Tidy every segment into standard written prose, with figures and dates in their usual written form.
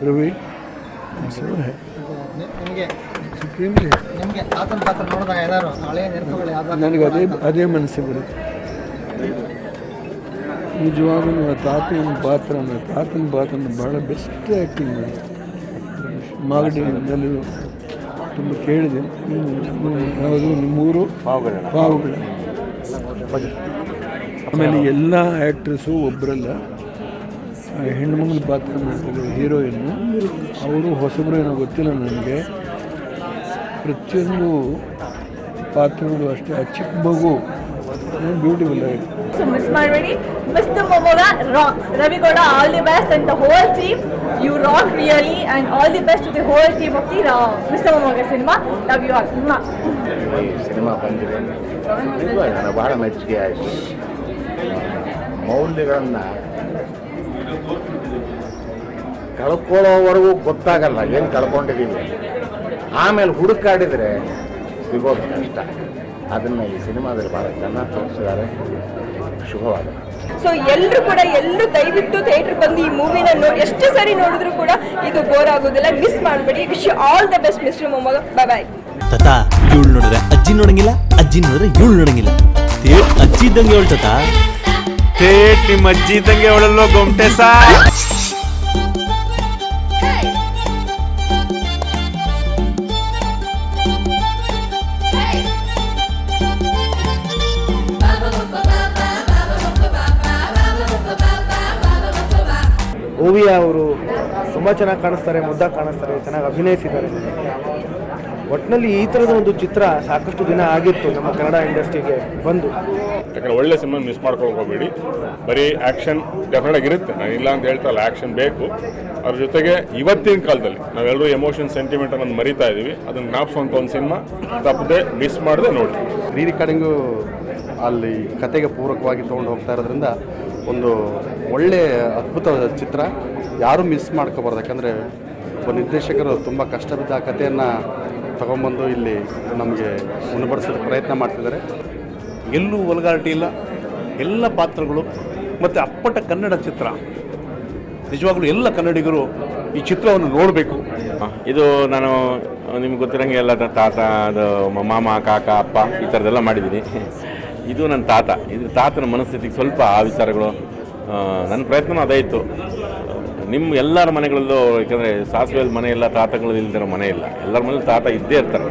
ರವಿ ನನಗೆ ಅದೇ ಮನಸ್ಸಿಗೆ ಬರುತ್ತೆ. ನಿಜವಾಗೂ ತಾತನ ಪಾತ್ರ ಭಾಳ ಬೆಸ್ಟ್ ಆ್ಯಕ್ಟಿಂಗ್ ಮಾಡಿದೆ. ಮಾಗಡಿಯಲ್ಲಿ ತುಂಬ ಕೇಳಿದೆ. ಯಾವುದು ನಿಮ್ಮೂರು ಪಾವುಗಳ. ಆಮೇಲೆ ಎಲ್ಲ ಆ್ಯಕ್ಟ್ರೆಸ್ಸು ಒಬ್ಬರಲ್ಲ, ಹೆಣ್ಮಗಳ ಪಾತ್ರ ಮಾಡ್ತಿದ್ರು ಹೀರೋಯಿನ್ನು. ಅವರು ಹೊಸಬರು ಏನೋ ಗೊತ್ತಿಲ್ಲ ನನಗೆ. ಪ್ರತಿಯೊಂದು ಪಾತ್ರಗಳು ಅಷ್ಟೇ. ಆ ಚಿಕ್ಕ ಮಗು ಬ್ಯೂಟಿಫುಲ್ ಆಗಿದೆ. So miss ಮಾಡಬೇಡಿ. Mr. Momoga rock. Ravi Gowda, all the best and the whole team. You rock really and all the best to the whole team of the Mr. Momoga cinema. Love you all. ಈ cinema ಬಂದಿದೆ ನನಗೆ ಬಹಳ ಮೆಚ್ಚುಗೆ ಆಯಿತು. ಮೌಲ್ಯಗಳನ್ನು ಕಳ್ಕೊಳ್ಳೋವರೆಗೂ ಗೊತ್ತಾಗಲ್ಲ ಏನು ಕಳ್ಕೊಂಡಿದ್ದೀವಿ. ಆಮೇಲೆ ಹುಡುಕಾಡಿದರೆ ಸಿಗೋದು ಕಷ್ಟ. ಅದನ್ನು ಈ ಸಿನಿಮಾದಲ್ಲಿ ಭಾಳ ಚೆನ್ನಾಗಿ ತೋರಿಸಿದ್ದಾರೆ. ಶುಭವಾದ. ಸೊ ಎಲ್ಲರೂ ದಯವಿಟ್ಟು ಥಿಯೇಟರ್ ಬಂದು ಈ ಮೂವಿನ ಎಷ್ಟು ಸರಿ ನೋಡಿದ್ರು ಕೂಡ ಇದು ಬೋರ್ ಆಗೋದಿಲ್ಲ. ಮಿಸ್ ಮಾಡಬೇಡಿ. Wish you all the best mister ಮೊಮ್ಮಗ. ಬಾಯ್. ತಾತ ಇವಳು ನೋಡಿದ್ರೆ ಅಜ್ಜಿ ನೋಡಂಗಿಲ್ಲ, ಅಜ್ಜಿ ನೋಡಿದ್ರೆ ಇವಳು ನೋಡಂಗಿಲ್ಲ. ಅಜ್ಜಿ ಇದ್ದಂಗೆ ಅವಳು ತಾತ. ನಿಮ್ಮ ಅಜ್ಜಿ ಇದ್ದಂಗೆ ಅವಳಲ್ಲೋ ಗೊಮ್ಟೆ ಸಾ. ಓವಿಯ ಅವರು ತುಂಬ ಚೆನ್ನಾಗಿ ಕಾಣಿಸ್ತಾರೆ, ಮುದ್ದಾಗಿ ಕಾಣಿಸ್ತಾರೆ, ಚೆನ್ನಾಗಿ ಅಭಿನಯಿಸಿದ್ದಾರೆ. ಒಟ್ಟಿನಲ್ಲಿ ಈ ಥರದ ಒಂದು ಚಿತ್ರ ಸಾಕಷ್ಟು ದಿನ ಆಗಿತ್ತು ನಮ್ಮ ಕನ್ನಡ ಇಂಡಸ್ಟ್ರಿಗೆ ಬಂದು. ಯಾಕಂದರೆ ಒಳ್ಳೆ ಸಿನಿಮಾ ಮಿಸ್ ಮಾಡ್ಕೊಂಡು ಹೋಗಬೇಡಿ. ಬರೀ ಆ್ಯಕ್ಷನ್ ಡೆಫಿನೆಟ್ ಇರುತ್ತೆ, ನಾನು ಇಲ್ಲ ಅಂತ ಹೇಳ್ತಾ ಇಲ್ಲ, ಆ್ಯಕ್ಷನ್ ಬೇಕು. ಅದ್ರ ಜೊತೆಗೆ ಇವತ್ತಿನ ಕಾಲದಲ್ಲಿ ನಾವೆಲ್ಲರೂ ಎಮೋಷನ್ ಸೆಂಟಿಮೆಂಟ್ ಅನ್ನೋದು ಮರಿತಾ ಇದ್ದೀವಿ. ಅದನ್ನು ಜ್ಞಾಪಿಸುವಂಥ ಒಂದು ಸಿನಿಮಾ ತಪ್ಪದೆ ಮಿಸ್ ಮಾಡದೆ ನೋಡಿ. ರೀ ರೆಕಾರ್ಡಿಂಗು ಅಲ್ಲಿ ಕತೆಗೆ ಪೂರಕವಾಗಿ ತೊಗೊಂಡು ಹೋಗ್ತಾ ಇರೋದ್ರಿಂದ ಒಂದು ಒಳ್ಳೆಯ ಅದ್ಭುತ ಚಿತ್ರ. ಯಾರೂ ಮಿಸ್ ಮಾಡ್ಕೋಬಾರ್ದು. ಯಾಕಂದರೆ ಒಬ್ಬ ನಿರ್ದೇಶಕರು ತುಂಬ ಕಷ್ಟ ಬಿದ್ದ ಆ ಕಥೆಯನ್ನು ತಗೊಂಬಂದು ಇಲ್ಲಿ ನಮಗೆ ಉಣಬಡಿಸೋಕ್ಕೆ ಪ್ರಯತ್ನ ಮಾಡ್ತಿದ್ದಾರೆ. ಎಲ್ಲೂ ವಲ್ಗಾರಿಟಿ ಇಲ್ಲ, ಎಲ್ಲ ಪಾತ್ರಗಳು ಮತ್ತು ಅಪ್ಪಟ ಕನ್ನಡ ಚಿತ್ರ. ನಿಜವಾಗ್ಲೂ ಎಲ್ಲ ಕನ್ನಡಿಗರು ಈ ಚಿತ್ರವನ್ನು ನೋಡಬೇಕು. ಇದು ನಾನು ನಿಮ್ಗೆ ಗೊತ್ತಿರಂಗೆ ಎಲ್ಲ ತಾತ, ಅದು ಮಾಮ, ಕಾಕ, ಅಪ್ಪ ಈ ಥರದ್ದೆಲ್ಲ ಮಾಡಿದ್ದೀನಿ. ಇದು ನನ್ನ ತಾತ. ಇದು ತಾತನ ಮನಸ್ಥಿತಿಗೆ ಸ್ವಲ್ಪ ಆ ವಿಚಾರಗಳು, ನನ್ನ ಪ್ರಯತ್ನ ಅದೇ ಇತ್ತು. ನಿಮ್ಮ ಎಲ್ಲರ ಮನೆಗಳಲ್ಲೂ, ಯಾಕಂದರೆ ಸಾಸಿವೆಯಲ್ಲಿ ಮನೆ ಇಲ್ಲ, ತಾತಗಳು ಇಲ್ದಿರೋ ಮನೆ ಇಲ್ಲ. ಎಲ್ಲರ ಮನೇಲಿ ತಾತ ಇದ್ದೇ ಇರ್ತಾರೆ.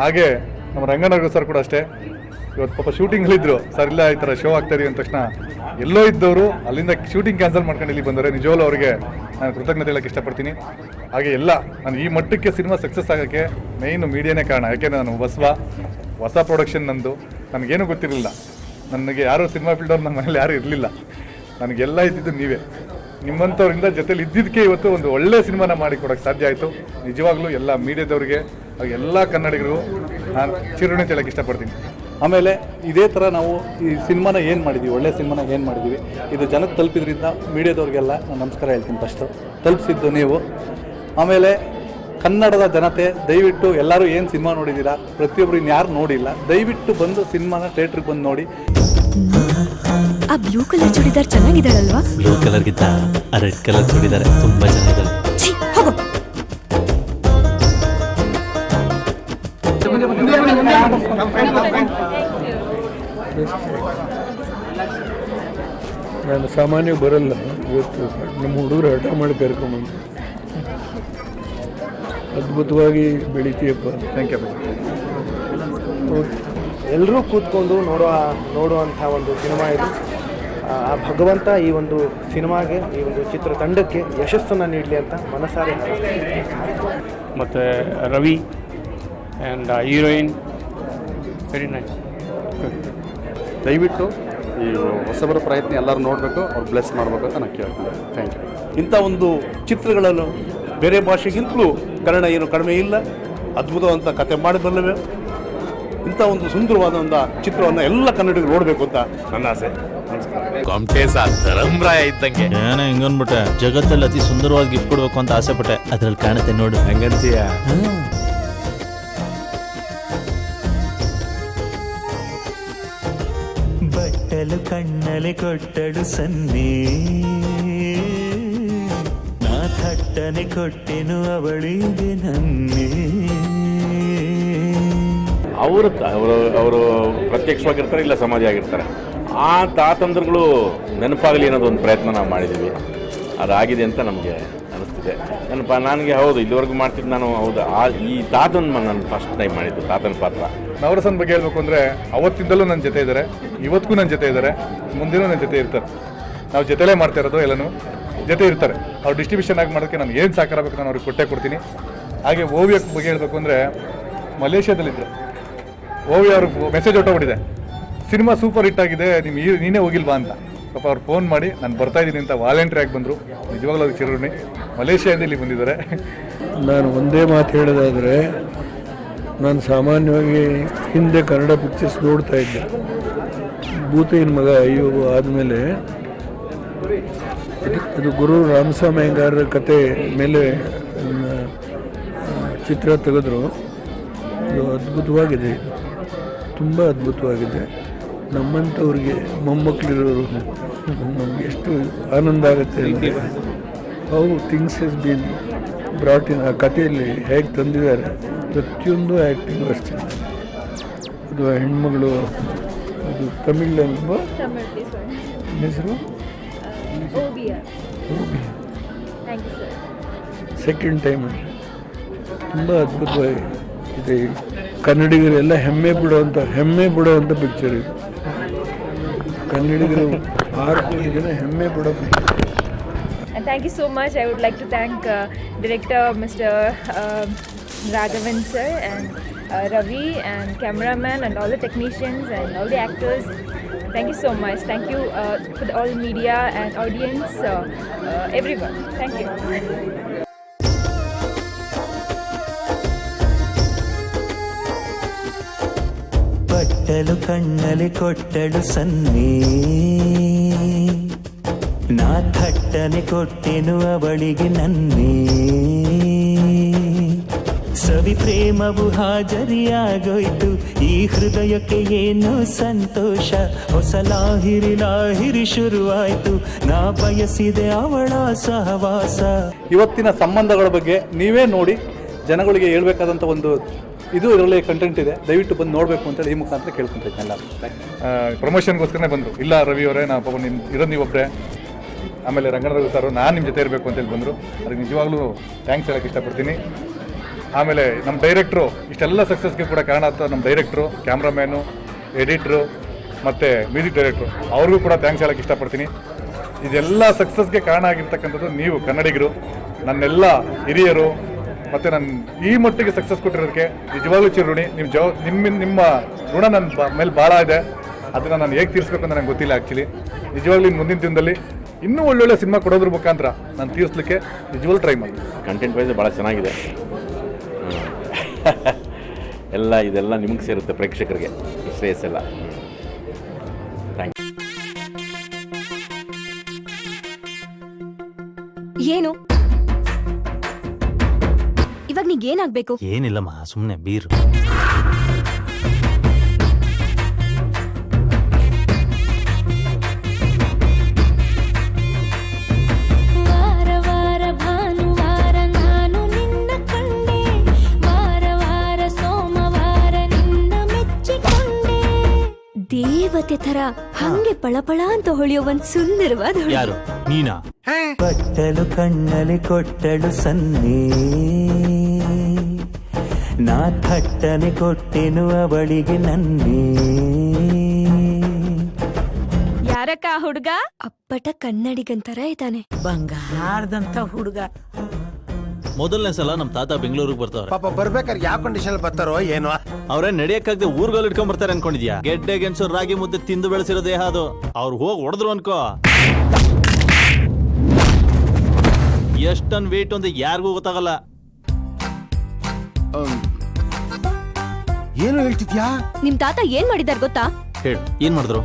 ಹಾಗೆ ನಮ್ಮ ರಂಗನಾಥ್ ಸರ್ ಕೂಡ ಅಷ್ಟೇ. ಇವತ್ತು ಪಾಪ ಶೂಟಿಂಗಲ್ಲಿದ್ದರು ಸರ್, ಇಲ್ಲ ಈ ಥರ ಶೋ ಆಗ್ತಾಯಿದೆ ಅಂದ ತಕ್ಷಣ ಎಲ್ಲೋ ಇದ್ದವರು ಅಲ್ಲಿಂದ ಶೂಟಿಂಗ್ ಕ್ಯಾನ್ಸಲ್ ಮಾಡ್ಕೊಂಡು ಇಲ್ಲಿ ಬಂದರೆ ನಿಜವಾಗ್ಲೂ ಅವರಿಗೆ ನಾನು ಕೃತಜ್ಞತೆ ಹೇಳೋಕ್ಕೆ ಇಷ್ಟಪಡ್ತೀನಿ. ಹಾಗೆ ಎಲ್ಲ ನಾನು ಈ ಮಟ್ಟಕ್ಕೆ ಸಿನಿಮಾ ಸಕ್ಸಸ್ ಆಗೋಕ್ಕೆ ಮೇಯ್ನು ಮೀಡಿಯಾನೇ ಕಾರಣ. ಯಾಕೆಂದರೆ ನಾನು ಹೊಸ ಪ್ರೊಡಕ್ಷನ್ ನಂದು, ನನಗೇನು ಗೊತ್ತಿರಲಿಲ್ಲ. ನನಗೆ ಯಾರೂ ಸಿನಿಮಾ ಫೀಲ್ಡವ್ರು ನಮ್ಮ ಮನೇಲಿ ಯಾರೂ ಇರಲಿಲ್ಲ. ನನಗೆಲ್ಲ ಇದ್ದಿದ್ದು ನೀವೇ. ನಿಮ್ಮಂಥವ್ರಿಂದ ಜೊತೆಲಿ ಇದ್ದಿದ್ದಕ್ಕೆ ಇವತ್ತು ಒಂದು ಒಳ್ಳೆ ಸಿನಿಮಾನ ಮಾಡಿ ಕೊಡೋಕ್ಕೆ ಸಾಧ್ಯ ಆಯಿತು. ನಿಜವಾಗ್ಲೂ ಎಲ್ಲ ಮೀಡಿಯಾದವ್ರಿಗೆ ಹಾಗೆ ಎಲ್ಲ ಕನ್ನಡಿಗರಿಗೂ ನಾನು ಚಿರಋಣಿ ಹೇಳೋಕ್ಕೆ ಇಷ್ಟಪಡ್ತೀನಿ. ಆಮೇಲೆ ಇದೇ ಥರ ನಾವು ಈ ಸಿನಿಮಾನ ಏನು ಮಾಡಿದ್ದೀವಿ, ಒಳ್ಳೆ ಸಿನಿಮಾನ ಏನು ಮಾಡಿದ್ದೀವಿ, ಇದು ಜನಕ್ಕೆ ತಲುಪಿದ್ರಿಂದ ಮೀಡಿಯಾದವ್ರಿಗೆಲ್ಲ ನಾನು ನಮಸ್ಕಾರ ಹೇಳ್ತೀನಿ. ಫಸ್ಟು ತಲುಪಿಸಿದ್ದು ನೀವು. ಆಮೇಲೆ ಕನ್ನಡದ ಜನತೆ ದಯವಿಟ್ಟು ಎಲ್ಲರೂ ಏನು ಸಿನಿಮಾ ನೋಡಿದ್ದೀರಾ, ಪ್ರತಿಯೊಬ್ಬರು ಇನ್ಯಾರು ನೋಡಿಲ್ಲ, ದಯವಿಟ್ಟು ಬಂದು ಸಿನಿಮಾನ ಥಿಯೇಟ್ರಿಗೆ ಬಂದು ನೋಡಿ. ಆ ಬ್ಲೂ ಕಲರ್ ಚೂಡಿದಾರ್ ಚೆನ್ನಾಗಿದ್ದಾಳಲ್ವಾ? ಬ್ಲೂ ಕಲರ್ಗಿಂತ ಆ ರೆಡ್ ಕಲರ್ ಚೂಡಿದಾರ ತುಂಬ ಚೆನ್ನಾಗಿದ್ದಾಳೆ. ನಾನು ಸಾಮಾನ್ಯ ಬರಲ್ಲ. ಇವತ್ತು ನಮ್ಮ ಹುಡುಗರು ಹಠ ಮಾಡಿ ಕರ್ಕೊಂಬಂದು ಅದ್ಭುತವಾಗಿ ಬೆಳಿತೀಯಪ್ಪ. Thank you. ಎಲ್ಲರೂ ಕೂತ್ಕೊಂಡು ನೋಡುವಂಥ ಒಂದು ಸಿನಿಮಾ ಇದು. ಆ ಭಗವಂತ ಈ ಒಂದು ಸಿನಿಮಾಗೆ, ಈ ಒಂದು ಚಿತ್ರತಂಡಕ್ಕೆ ಯಶಸ್ಸನ್ನು ನೀಡಲಿ ಅಂತ ಮನಸಾರೆ. ಮತ್ತು Ravi and heroine very nice. ದಯವಿಟ್ಟು ಈ ಹೊಸಬರ ಪ್ರಯತ್ನ ಎಲ್ಲರೂ ನೋಡಬೇಕು, ಅವ್ರು ಬ್ಲೆಸ್ ಮಾಡಬೇಕು ಅಂತ ನಾನು ಕೇಳ್ತೀನಿ. Thank you. ಇಂಥ ಒಂದು ಚಿತ್ರಗಳನ್ನು ಬೇರೆ ಭಾಷೆಗಿಂತಲೂ ಕನ್ನಡ ಏನು ಕಡಿಮೆ ಇಲ್ಲ, ಅದ್ಭುತವಂತ ಕತೆ ಮಾಡಬಲ್ಲವೆ. ಇಂಥ ಒಂದು ಸುಂದರವಾದ ಒಂದು ಚಿತ್ರವನ್ನು ಎಲ್ಲ ಕನ್ನಡಿಗರು ನೋಡಬೇಕು ಅಂತ ನನ್ನ ಆಸೆ. ಧರಂಬ್ರಾಯ ಇದ್ದಂಗೆ ಏನೋ ಹಿಂಗನ್ಬಿಟ್ಟೆ, ಜಗತ್ತಲ್ಲಿ ಅತಿ ಸುಂದರವಾದ ಗಿಫ್ಟ್ ಕೊಡ್ಬೇಕು ಅಂತ ಆಸೆ ಪಟ್ಟೆ, ಅದ್ರಲ್ಲಿ ಕಾಣುತ್ತೆ ನೋಡು. ಹಂಗಂತೀಯ? ಬಟ್ಟಲು ಕಣ್ಣಲೆ ಕೊಟ್ಟಳು ಸನ್ನೆ, ನಾ ಥಟ್ಟನೆ ಕೊಟ್ಟೆನು ಅವಳಿಗೆ ನನ್ನೇ. ಅವರು ಪ್ರತ್ಯಕ್ಷವಾಗಿರ್ತಾರೆ, ಇಲ್ಲ ಸಮಾಧಿ ಆಗಿರ್ತಾರೆ. ಆ ತಾತಂದ್ರುಗಳು ನೆನಪಾಗಲಿ ಅನ್ನೋದು ಒಂದು ಪ್ರಯತ್ನ ನಾವು ಮಾಡಿದ್ದೀವಿ. ಅದಾಗಿದೆ ಅಂತ ನಮಗೆ ಅನಿಸ್ತಿದೆ. ನನಗೆ ಹೌದು, ಇಲ್ಲಿವರೆಗೂ ಮಾಡ್ತಿದ್ದು ನಾನು. ಹೌದು, ಈ ತಾತನ ನಾನು ಫಸ್ಟ್ ಟೈಮ್ ಮಾಡಿದ್ದು, ತಾತನ ಪಾತ್ರ. ನವರಸನ ಬಗ್ಗೆ ಹೇಳಬೇಕು ಅಂದರೆ ಅವತ್ತಿಂದಲೂ ನನ್ನ ಜೊತೆ ಇದ್ದಾರೆ, ಇವತ್ತಿಗೂ ನನ್ನ ಜೊತೆ ಇದ್ದಾರೆ, ಮುಂದಿನೂ ನನ್ನ ಜೊತೆ ಇರ್ತಾರೆ. ನಾವು ಜೊತೆಲೇ ಮಾಡ್ತಾ ಇರೋದು, ಎಲ್ಲನೂ ಜೊತೆ ಇರ್ತಾರೆ. ಅವ್ರು ಡಿಸ್ಟ್ರಿಬ್ಯೂಷನ್ ಆಗಿ ಮಾಡೋಕ್ಕೆ ನಾನು ಏನು ಸಹಕಾರ ಬೇಕು ನಾನು ಅವ್ರಿಗೆ ಕೊಟ್ಟೇ ಕೊಡ್ತೀನಿ. ಹಾಗೆ ಓವಿಯ ಬಗ್ಗೆ ಹೇಳಬೇಕು ಅಂದರೆ ಮಲೇಷ್ಯಾದಲ್ಲಿದ್ದರು. ಓವಿ ಅವ್ರಿಗೆ ಮೆಸೇಜ್ ಹೊಟ್ಟೋಗ್ಬಿಟ್ಟಿದೆ, ಸಿನಿಮಾ ಸೂಪರ್ ಹಿಟ್ ಆಗಿದೆ, ನೀನೇ ಹೋಗಿಲ್ವಾ ಅಂತ. ಪಾಪ ಅವ್ರು ಫೋನ್ ಮಾಡಿ ನಾನು ಬರ್ತಾಯಿದ್ದೀನಿ ಅಂತ ವಾಲಂಟ್ರಿ ಆಗಿ ಬಂದರು. ನಿಜವಾಗ್ಲೂ ಅವ್ರಿಗೆ ಚಿರುಣಿ. ಮಲೇಷ್ಯಾದಿಂದ ಇಲ್ಲಿ ಬಂದಿದ್ದಾರೆ. ನಾನು ಒಂದೇ ಮಾತು ಹೇಳೋದಾದರೆ, ನಾನು ಸಾಮಾನ್ಯವಾಗಿ ಹಿಂದೆ ಕನ್ನಡ ಪಿಕ್ಚರ್ಸ್ ನೋಡ್ತಾ ಇದ್ದೆ. ಭೂತಯ್ಯನ ಮಗ ಅಯ್ಯೋ ಆದಮೇಲೆ ಇದು ಗುರು ರಾಮಸ್ವಾಮಿ ಅಯ್ಯಂಗಾರರ ಕತೆ ಮೇಲೆ ಚಿತ್ರ ತೆಗೆದ್ರು. ಇದು ಅದ್ಭುತವಾಗಿದೆ, ತುಂಬ ಅದ್ಭುತವಾಗಿದೆ. ನಮ್ಮಂಥವ್ರಿಗೆ ಮೊಮ್ಮಕ್ಕಳಿರೋರು ನಮ್ಗೆ ಎಷ್ಟು ಆನಂದ ಆಗುತ್ತೆ ಅಂದರೆ, how things has been brought in. ಆ ಕಥೆಯಲ್ಲಿ ಹೇಗೆ ತಂದಿದ್ದಾರೆ, ಪ್ರತಿಯೊಂದು ಆ್ಯಕ್ಟಿಂಗ್ ಅಷ್ಟೇ. ಅದು ಹೆಣ್ಮಗಳು, ಅದು ತಮಿಳಲ್ವಾ ಹೆಸರು? ಸೆಕೆಂಡ್ ಟೈಮಲ್ಲಿ ತುಂಬ ಅದ್ಭುತವಾಗಿ ಇದೆ. ಕನ್ನಡಿಗರೆಲ್ಲ ಹೆಮ್ಮೆ ಬಿಡೋವಂಥ ಪಿಕ್ಚರ್ ಇದು. ಕನ್ನಡಿಗರು 6 ಕೋಟಿ ಜನ ಹೆಮ್ಮೆ ಬಿಡೋ picture. And thank you so much. I would like to thank director Mr. Raghavan sir and Ravi and cameraman and all the technicians and all the actors. Thank you so much. Thank you for all the media and audience, everyone. Thank you. ಬಟ್ಟಲು ಕಣ್ಣಲೆ ಕೊಟ್ಟಳು ಸನ್ನೆ, ನಾ ಥಟ್ಟನೆ ಕೊಟ್ಟೆನು ಅವಳಿಗೆ ನನ್ನೇ. ಸವಿ ಪ್ರೇಮವು ಹಾಜರಿಯಾಗೋಯ್ತು, ಈ ಹೃದಯಕ್ಕೆ ಏನು ಸಂತೋಷ. ಹೊಸ ಲಾಹಿರಿ ಶುರುವಾಯ್ತು, ನಾ ಬಯಸಿದೆ ಅವಳ ಸಹವಾಸ. ಇವತ್ತಿನ ಸಂಬಂಧಗಳ ಬಗ್ಗೆ ನೀವೇ ನೋಡಿ ಜನಗಳಿಗೆ ಹೇಳ್ಬೇಕಾದಂಥ ಒಂದು ಇದು ಇದರಲ್ಲಿ ಕಂಟೆಂಟ್ ಇದೆ. ದಯವಿಟ್ಟು ಬಂದು ನೋಡಬೇಕು ಅಂತೇಳಿ ಈ ಮುಖಾಂತರ ಕೇಳ್ಕೊಂತೀನಿ ಎಲ್ಲ. ಪ್ರಮೋಷನ್ಗೋಸ್ಕರನೇ ಬಂದರು. ಇಲ್ಲ ರವಿ ಅವರೇ, ನಾವು ಪಾಪ ಇರೋದು ನೀವೊಬ್ಬರೇ, ಆಮೇಲೆ ರಂಗನಾಥ್ ಸರ್ ನಾನು ನಿಮ್ಮ ಜೊತೆ ಇರಬೇಕು ಅಂತೇಳಿ ಬಂದರು. ಅದಕ್ಕೆ ನಿಜವಾಗ್ಲೂ ಥ್ಯಾಂಕ್ಸ್ ಹೇಳೋಕ್ಕೆ ಇಷ್ಟಪಡ್ತೀನಿ. ಆಮೇಲೆ ನಮ್ಮ ಡೈರೆಕ್ಟ್ರು, ಇಷ್ಟೆಲ್ಲ ಸಕ್ಸಸ್ಗೆ ಕೂಡ ಕಾರಣ ಆಗ್ತದೆ ನಮ್ಮ ಡೈರೆಕ್ಟ್ರು, ಕ್ಯಾಮ್ರಾಮ್ಯಾನು, ಎಡಿಟ್ರು ಮತ್ತು ಮ್ಯೂಸಿಕ್ ಡೈರೆಕ್ಟ್ರು, ಅವ್ರಿಗೂ ಕೂಡ ಥ್ಯಾಂಕ್ಸ್ ಹೇಳೋಕ್ಕೆ ಇಷ್ಟಪಡ್ತೀನಿ. ಇದೆಲ್ಲ ಸಕ್ಸಸ್ಗೆ ಕಾರಣ ಆಗಿರ್ತಕ್ಕಂಥದ್ದು ನೀವು ಕನ್ನಡಿಗರು, ನನ್ನೆಲ್ಲ ಹಿರಿಯರು, ಮತ್ತು ನನ್ನ ಈ ಮಟ್ಟಿಗೆ ಸಕ್ಸಸ್ ಕೊಟ್ಟಿರೋದಕ್ಕೆ ನಿಜವಾಗ್ಲೂ ಚಿರುಣಿ. ನಿಮ್ಮ ಋಣ ನನ್ನ ಮೇಲೆ ಭಾಳ ಇದೆ. ಅದನ್ನು ನಾನು ಹೇಗೆ ತೀರಿಸ್ಬೇಕು ಅಂತ ನನಗೆ ಗೊತ್ತಿಲ್ಲ ಆ್ಯಕ್ಚುಲಿ. ನಿಜವಾಗ್ಲೂ ಮುಂದಿನ ದಿನದಲ್ಲಿ ಇನ್ನೂ ಒಳ್ಳೊಳ್ಳೆ ಸಿನಿಮಾ ಕೊಡೋದ್ರ ಮುಖಾಂತರ ನಾನು ತೀರಿಸ್ಲಿಕ್ಕೆ ನಿಜವಾಗ್ಲೂ ಟ್ರೈ ಮಾಡ್ತೀನಿ. ಕಂಟೆಂಟ್ ವೈಸ್ ಭಾಳ ಚೆನ್ನಾಗಿದೆ ಎಲ್ಲ. ಇದೆಲ್ಲ ನಿಮಗೆ ಸೇರುತ್ತೆ, ಪ್ರೇಕ್ಷಕರಿಗೆ ಶ್ರೇಯಸ್ಸೆಲ್ಲ. Thank you. ಏನು ಇವಾಗ ನೀಗೇನಾಗಬೇಕು? ಏನಿಲ್ಲಮ್ಮ, ಸುಮ್ಮನೆ ಬೀರು. ವಾರ ವಾರ ಭಾನುವಾರ ನಾನು ನಿನ್ನ ಕಂಡೆ, ವಾರ ವಾರ ಸೋಮವಾರ ನಿನ್ನ ಮೆಚ್ಚಿಕೊಂಡೆ. ದೇವತೆ ತರ ಹಂಗೆ ಪಳಪಳ ಅಂತ ಹೊಳೆಯೋ ಒಂದ್ ಸುಂದರವಾದ ಹುಡುಗಿ. ಯಾರು? ನೀನಾ? ಬಟ್ಟಲು ಕಣ್ಣಲೆ ಕೊಟ್ಟಳು ಸನ್ನೆ, ನಾ ಥಟ್ಟನೆ ಕೊಟ್ಟೆನು ಅವಳಿಗೆ ನನ್ನೇ. ಯಾರಕ್ಕ ಹುಡುಗ? ಅಪ್ಪಟ ಕನ್ನಡಿಗಂತರ ಇದ್ದಾನೆ, ಬಂಗಾರದಂತ ಹುಡುಗ. ಮೊದಲನೇ ಸಲ ನಮ್ಮ ತಾತ ಬೆಂಗಳೂರಿಗೆ ಬರ್ತಾವ್ರೆ. ಪಾಪ ಬರ್ಬೇಕಾದ್ರೆ ಯಾವ ಕಂಡೀಷನ್ ಬರ್ತಾರೋ ಏನೋ. ಅವ್ರೇ ನಡೆಯಕ್ಕಾಗದೆ ಊರ್ಗೋಲ್ ಇಟ್ಕೊಂಡ್ ಬರ್ತಾರೆ ಅನ್ಕೊಂಡಿದ್ಯಾ? ಗೆಡ್ಡೆ ಗೆಣಸು ರಾಗಿ ಮುದ್ದೆ ತಿಂದು ಬೆಳೆಸಿರೋ ದೇಹ ಅದು. ಅವ್ರು ಹೋಗಿ ಹೊಡೆದ್ರು ಅನ್ಕೋ, ಎಷ್ಟನ್ ವೇಟ್ ಅಂತ ಯಾರಿಗೂ ಗೊತ್ತಾಗಲ್ಲ. ಏನು ಹೇಳ್ತಿದ್ಯಾ? ನಿಮ್ ತಾತ ಏನ್ ಮಾಡಿದಾರ್ ಗೊತ್ತಾ? ಹೇಳು, ಏನ್ ಮಾಡಿದ್ರು?